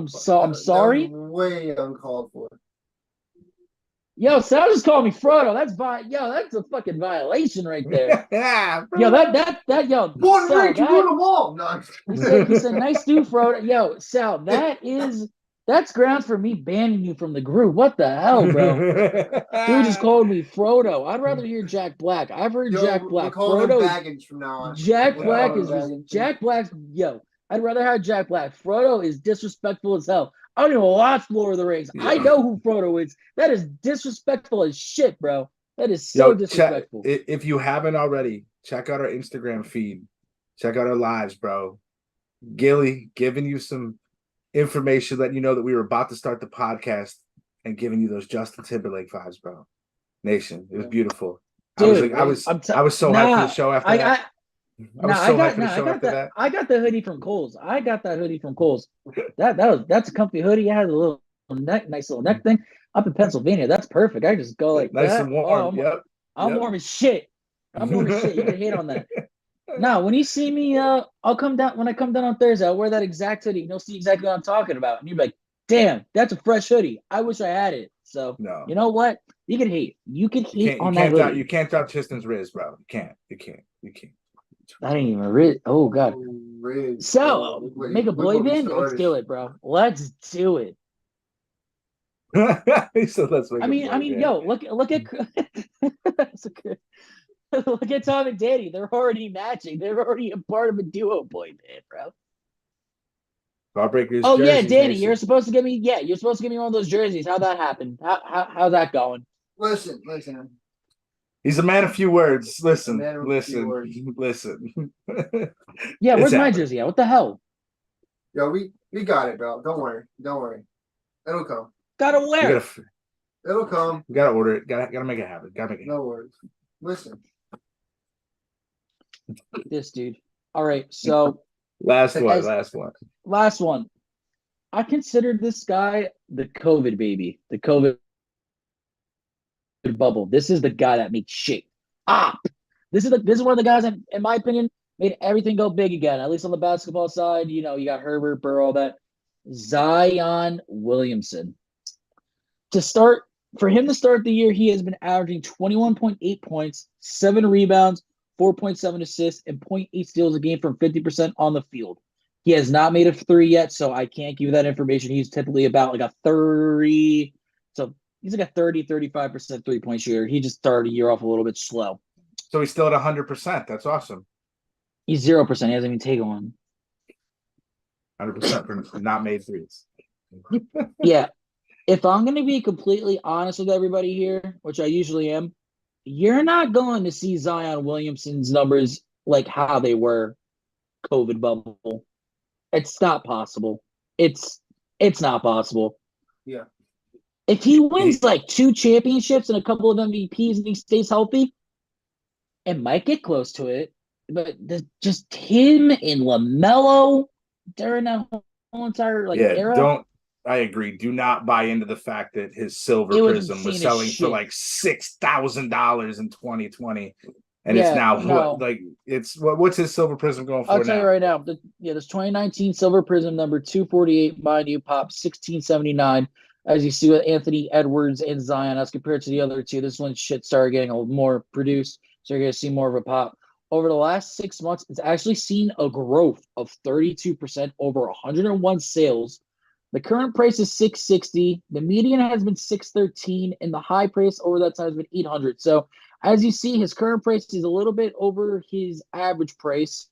sorry. Way uncalled for. Yo, Sal just called me Frodo. That's a fucking violation right there. Yeah, yo, that yo. Born Sal, to rule them all. No. He said, nice dude, Frodo. Yo, Sal, that's grounds for me banning you from the group. What the hell, bro? Dude just called me Frodo. I'd rather hear Jack Black. I've heard Jack Black. Frodo baggage from now on. Jack Black's yo. I'd rather have Jack Black. Frodo is disrespectful as hell. I don't even watch Lord of the Rings. Yeah. I know who Frodo is. That is disrespectful as shit, bro. That is so disrespectful. If you haven't already, check out our Instagram feed. Check out our lives, bro. Gilly giving you some information, letting you know that we were about to start the podcast and giving you those Justin Timberlake vibes, bro. Nation, it was beautiful. Dude, I was so hyped for the show after that. I got the hoodie from Kohl's. I got that hoodie from Kohl's. That's a comfy hoodie. It has a little nice little neck thing. Up in Pennsylvania, that's perfect. I just go like nice that. And warm. I'm warm as shit. I'm warm as shit. You can hate on that. Now, when you see me, I'll come down. When I come down on Thursday, I'll wear that exact hoodie. And you'll see exactly what I'm talking about. And you're like, damn, that's a fresh hoodie. I wish I had it. So, You know what? You can hate. You can hate on that hoodie. You can't drop Tristan's Riz, bro. You can't. I didn't even read. Oh God. Riz. So make a boy band. Let's do it, bro. Let's do it. So let's make. I mean, yo, look at that's okay. Look at Tom and Danny. They're already matching. They're already a part of a duo boy band, bro. Jawbreakers. Oh yeah, Danny, you're supposed to give me. Yeah, you're supposed to give me one of those jerseys. How'd that happen? How's that going? Listen. He's a man of few words. Listen. Yeah, where's my jersey at? What the hell? Yo, we got it, bro. Don't worry. Don't worry. It'll come. Gotta You wear. It'll come. you gotta order it. Gotta make it happen. Gotta make it happen. No worries. Listen. This dude. All right, so Last one. as last one. I considered this guy the COVID baby, the COVID bubble. This is the guy that makes shit up. This is one of the guys that, in my opinion, made everything go big again. At least on the basketball side, you know, you got Herbert, Burrow, all that. Zion Williamson. For him to start the year, he has been averaging 21.8 points, 7 rebounds, 4.7 assists, and 0.8 steals a game from 50% on the field. He has not made a three yet, so I can't give you that information. He's typically about like a 30. So he's like a 35% three-point shooter. He just started the year off a little bit slow. So he's still at 100%. That's awesome. He's 0%. He hasn't even taken one. 100% for not made threes. Yeah. If I'm going to be completely honest with everybody here, which I usually am, you're not going to see Zion Williamson's numbers like how they were COVID bubble. It's not possible. It's not possible. Yeah. If he wins like 2 championships and a couple of MVPs and he stays healthy, it might get close to it. But just him and LaMelo during that whole entire era. I agree. Do not buy into the fact that his silver prism was selling for like $6,000 in 2020. And it's now what's his silver prism going for now? I'll tell you right now. This 2019 silver prism number 248, mind you, pop 1679. As you see with Anthony Edwards and Zion, as compared to the other two, this one shit started getting a little more produced. So you're going to see more of a pop. Over the last 6 months, it's actually seen a growth of 32% over 101 sales. The current price is $660. The median has been $613, and the high price over that time has been $800. So as you see, his current price is a little bit over his average price.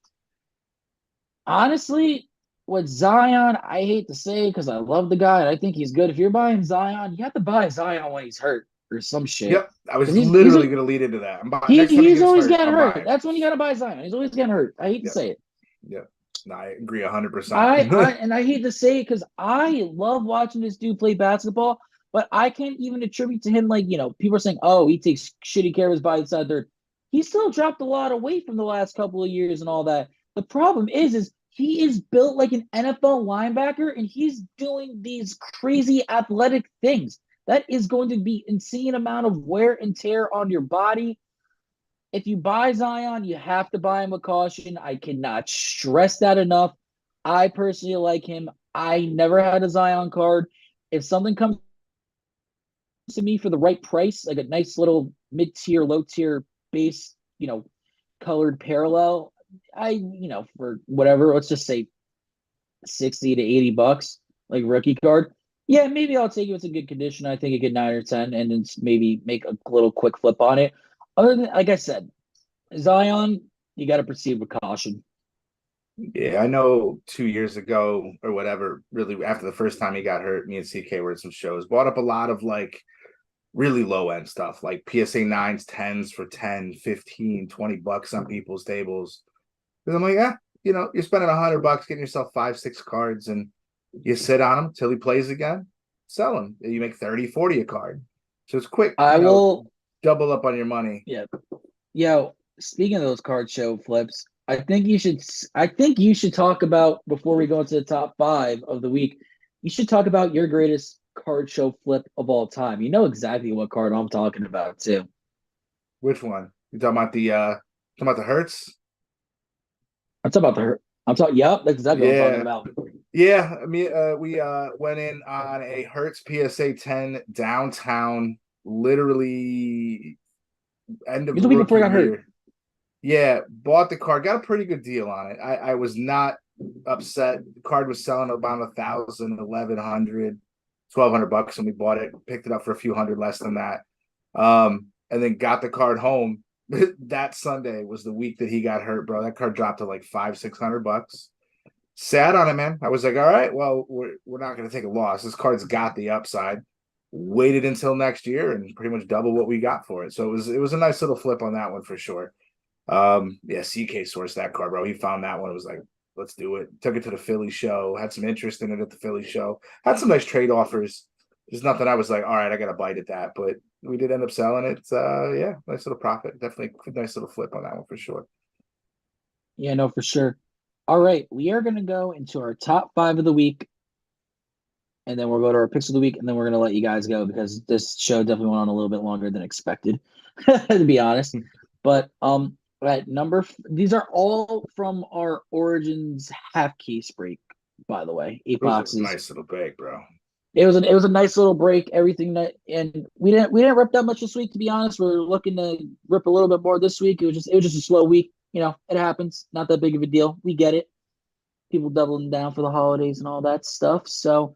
Honestly, with Zion, I hate to say because I love the guy and I think he's good. If you're buying Zion, you have to buy Zion when he's hurt or some shit. Yep, I was literally going to lead into that. He's always getting hurt. That's when you got to buy Zion. He's always getting hurt. I hate to say it. Yeah. No, I agree 100%. I hate to say it because I love watching this dude play basketball, but I can't even attribute to him people are saying, oh, he takes shitty care of his body side third. He still dropped a lot of weight from the last couple of years and all that. The problem is he is built like an NFL linebacker and he's doing these crazy athletic things. That is going to be insane amount of wear and tear on your body. If you buy Zion, you have to buy him with caution. I cannot stress that enough. I personally like him. I never had a Zion card. If something comes to me for the right price, like a nice little mid-tier, low-tier base, colored parallel, for whatever, let's just say 60 to 80 bucks, like rookie card. Yeah, maybe I'll take it. It's a good condition. I think a good 9 or 10 and then maybe make a little quick flip on it. Other than, like I said, Zion, you got to proceed with caution. Yeah, I know 2 years ago or whatever, really after the first time he got hurt, me and CK were at some shows, bought up a lot of like really low end stuff, like PSA 9s, 10s for 10, 15, 20 bucks on people's tables. Because I'm like, you're spending $100 getting yourself 5-6 cards and you sit on them till he plays again, sell them. You make 30, 40 a card. So it's quick. I will double up on your money. Yeah. Yo, speaking of those card show flips, I think you should talk about, before we go into the top 5 of the week, you should talk about your greatest card show flip of all time. You know exactly what card I'm talking about too. Which one? You talking about the Hertz? Yep, that's exactly what I'm talking about. Yeah, I mean, we went in on a Hertz PSA 10 downtown, literally end of the week before I got hurt. Yeah, bought the card, got a pretty good deal on it. I was not upset. The card was selling about 1,000, 1,100, 1,200 bucks, and we bought it, picked it up for a few hundred less than that. And then got the card home. That Sunday was the week that he got hurt, bro. That card dropped to like $500-600. Sat on it, man. I was like, all right, well, we're not going to take a loss. This card's got the upside. Waited until next year and pretty much double what we got for it. So it was a nice little flip on that one for sure. CK sourced that card, bro. He found that one. It was like let's do it. Took it to the Philly show, had some interest in it at the Philly show, had some nice trade offers. There's nothing I was like, all right, I got to bite at that, but we did end up selling it. Yeah, nice little profit. Definitely a nice little flip on that one for sure. Yeah, no, for sure. All right, we are going to go into our top 5 of the week, and then we'll go to our picks of the week, and then we're going to let you guys go because this show definitely went on a little bit longer than expected, to be honest. But at these are all from our Origins half case break, by the way. 8 boxes. Nice little break, bro. It was a nice little break. Everything that, and we didn't rip that much this week, to be honest. We're looking to rip a little bit more this week. It was just a slow week. You know, it happens. Not that big of a deal. We get it. People doubling down for the holidays and all that stuff. So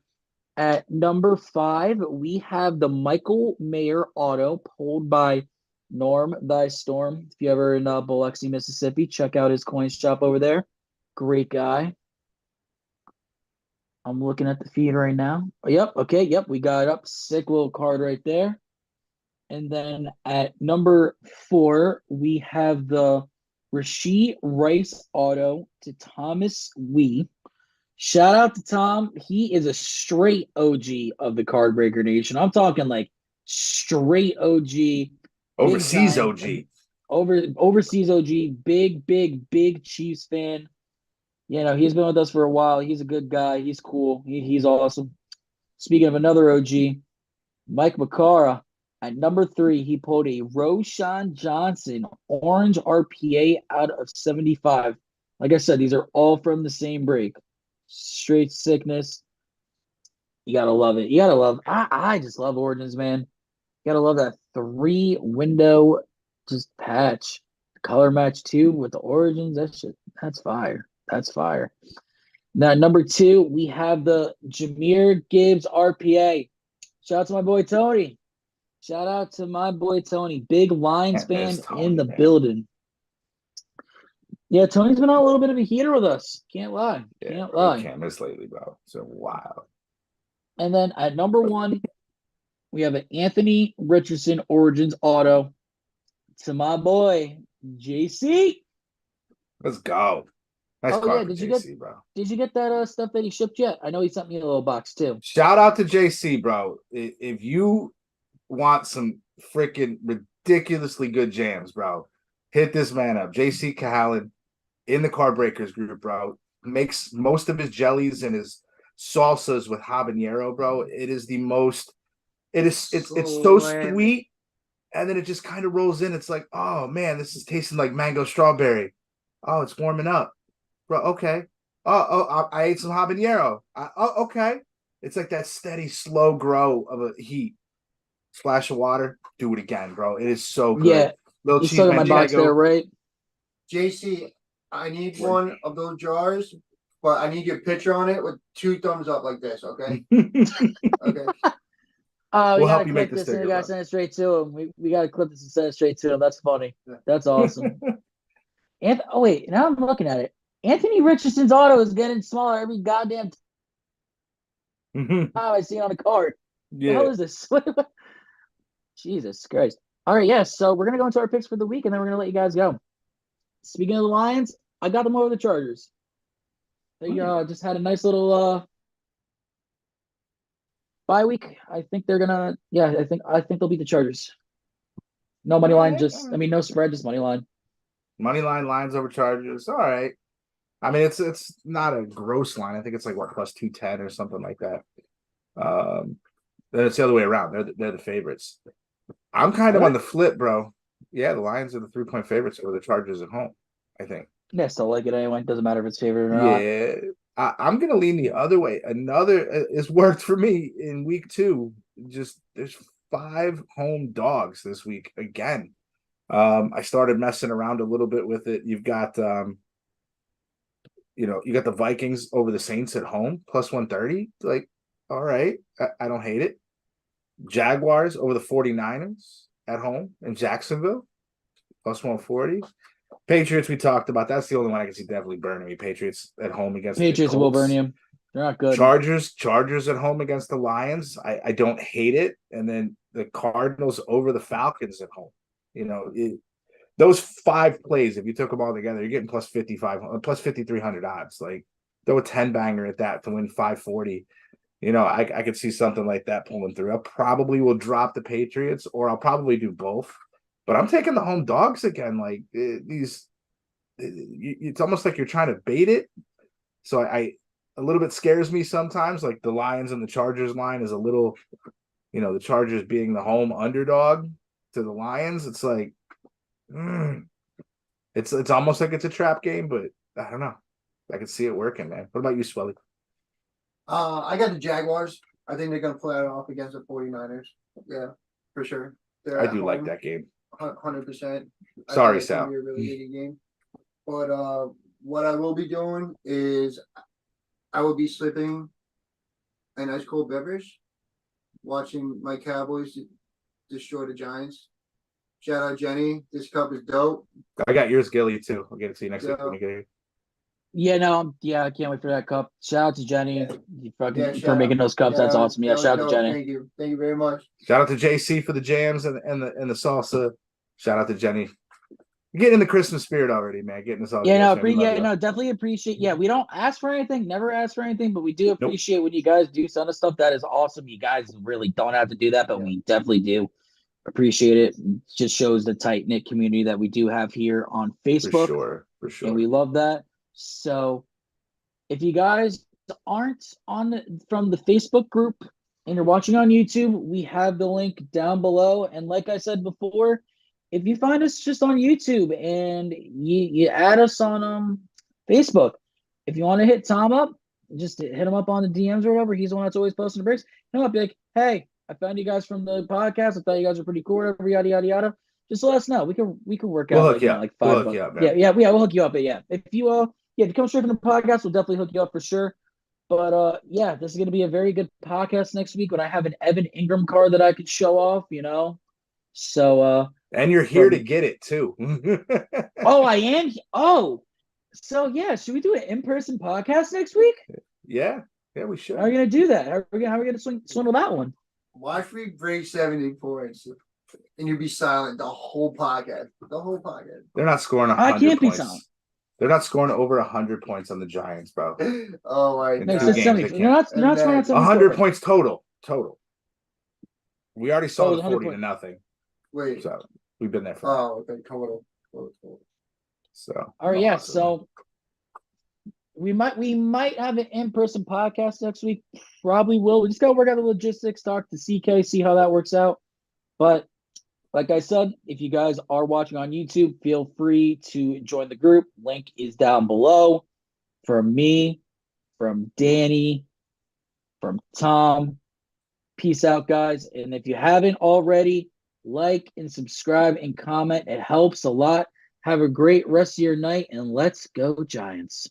at number 5, we have the Michael Mayer auto pulled by Norm Thy Storm. If you ever in Biloxi, Mississippi, check out his coin shop over there. Great guy. I'm looking at the feed right now. Yep. Okay. Yep. We got it up. Sick little card right there. And then at number 4, we have the Rasheed Rice auto to Thomas Wee. Shout out to Tom. He is a straight OG of the Card Breaker Nation. I'm talking like straight OG. Overseas OG. Overseas OG. Big Chiefs fan. You know, he's been with us for a while. He's a good guy. He's cool. He's awesome. Speaking of another OG, Mike Macara at number 3, he pulled a Roshan Johnson orange RPA out of 75. Like I said, these are all from the same break. Straight sickness. You gotta love it. You gotta love. I just love Origins, man. You gotta love that 3-window just patch, color match too with the Origins. That's fire. That's fire. Now, number 2, we have the Jahmyr Gibbs RPA. Shout out to my boy Tony. Shout out to my boy Tony. Big Lions fan in the building. Yeah, Tony's been on a little bit of a heater with us. Can't lie. Can't lie. Can't miss lately, bro. So wild. And then at number 1, we have an Anthony Richardson Origins auto to my boy JC. Let's go. Nice card, did JC, bro. Did you get that stuff that he shipped yet? I know he sent me a little box too. Shout out to JC, bro. If you want some freaking ridiculously good jams, bro, hit this man up. JC Cahalan in the Card Breakers group, bro. Makes most of his jellies and his salsas with habanero, bro. It is the most. It's so sweet, and then it just kind of rolls in. It's like, oh man, this is tasting like mango strawberry. Oh, it's warming up. Bro, okay. I ate some habanero. Okay. It's like that steady, slow grow of a heat. Splash of water. Do it again, bro. It is so good. Yeah. Little you still got my box there, right? JC, I need one of those jars, but I need your picture on it with 2 thumbs up like this, okay? Okay. We'll help you make this thing. We gotta send it straight to him. We gotta clip this and send it straight to him. That's funny. That's awesome. Oh wait, now I'm looking at it. Anthony Richardson's auto is getting smaller every goddamn time I see it on a card. Yeah. What the hell is this? Jesus Christ. All right, yes. So we're going to go into our picks for the week, and then we're going to let you guys go. Speaking of the Lions, I got them over the Chargers. They just had a nice little bye week. I think they're going to – yeah, I think they'll beat the Chargers. No money line, no spread, just money line. Money line, lines over Chargers. All right. I mean, it's not a gross line. I think it's like what, plus 210 or something like that. Then it's the other way around. They're the favorites. I'm kind of on the flip, bro. Yeah, the Lions are the 3-point favorites over the Chargers at home, I think. Yeah, still like it anyway. Doesn't matter if it's favored or not. Yeah. I'm gonna lean the other way. It's worked for me in week 2. Just there's 5 home dogs this week again. I started messing around a little bit with it. You've got you got the Vikings over the Saints at home, plus 130. Like, all right, I don't hate it. Jaguars over the 49ers at home in Jacksonville, plus 140. Patriots, we talked about. That's the only one I can see definitely burning me. Patriots at home against Patriots the will burn you. They're not good. Chargers at home against the Lions. I don't hate it. And then the Cardinals over the Falcons at home. those 5 plays, if you took them all together, you're getting plus 5,300 odds. Like throw a 10 banger at that to win 540. I could see something like that pulling through. I probably will drop the Patriots, or I'll probably do both. But I'm taking the home dogs again. Like it's almost like you're trying to bait it. So I a little bit scares me sometimes. Like the Lions and the Chargers line is a little, the Chargers being the home underdog to the Lions. It's like, it's almost like it's a trap game, but I don't know. I can see it working, man. What about you, Swelly? I got the Jaguars. I think they're gonna play it off against the 49ers. Yeah, for sure. I do like that game. 100%. Sorry, It's gonna Sal. be a really good game. But what I will be doing is I will be slipping an ice cold beverage, watching my Cowboys destroy the Giants. Shout out Jenny. This cup is dope. I got yours, Gilly, too. I'll get it to you next week when Yeah. you get here. I can't wait for that cup. Shout out to Jenny for shout making out. those cups. That's awesome. Yeah, that was shout out to dope. Jenny. Thank you very much. Shout out to JC for the jams and the salsa. Shout out to Jenny. You're getting in the Christmas spirit already, man. Getting us all. Definitely appreciate. Yeah, we don't ask for anything, never ask for anything, but we do appreciate when you guys do send us stuff. That is awesome. You guys really don't have to do that, but we definitely do appreciate it. It just shows the tight knit community that we do have here on Facebook. For sure. And we love that. So if you guys aren't from the Facebook group and you're watching on YouTube, we have the link down below. And like I said before, if you find us just on YouTube and you add us on Facebook, if you want to hit Tom up, just hit him up on the DMs or whatever. He's the one that's always posting the breaks. Hit him up, be like, hey, I found you guys from the podcast. I thought you guys were pretty cool, whatever, yada yada yada. Just let us know. We can work out like $5. We'll hook you up, man. We'll hook you up. But yeah, if you come straight from the podcast, we'll definitely hook you up for sure. But this is gonna be a very good podcast next week when I have an Evan Ingram card that I could show off. So and you're here to get it too. Oh, I am. Oh, so yeah, should we do an in-person podcast next week? Yeah, we should. How are we gonna do that? How are we gonna swindle that one? Watch me break 70 points, and you'll be silent the whole podcast. They're not scoring 100 I can't points. be silent. They're not scoring over 100 points on the Giants, bro. Oh my God. They're not scoring 100 points total. We already saw the 40-0. Wait. So we've been there for. Oh, okay. Total. So. All right, yeah. So we might have an in-person podcast next week. Probably will. We just gotta work out the logistics, talk to CK, see how that works out. But like I said, if you guys are watching on YouTube, feel free to join the group. Link is down below. From me, from Danny, from Tom. Peace out, guys. And if you haven't already, like and subscribe and comment. It helps a lot. Have a great rest of your night, and let's go Giants.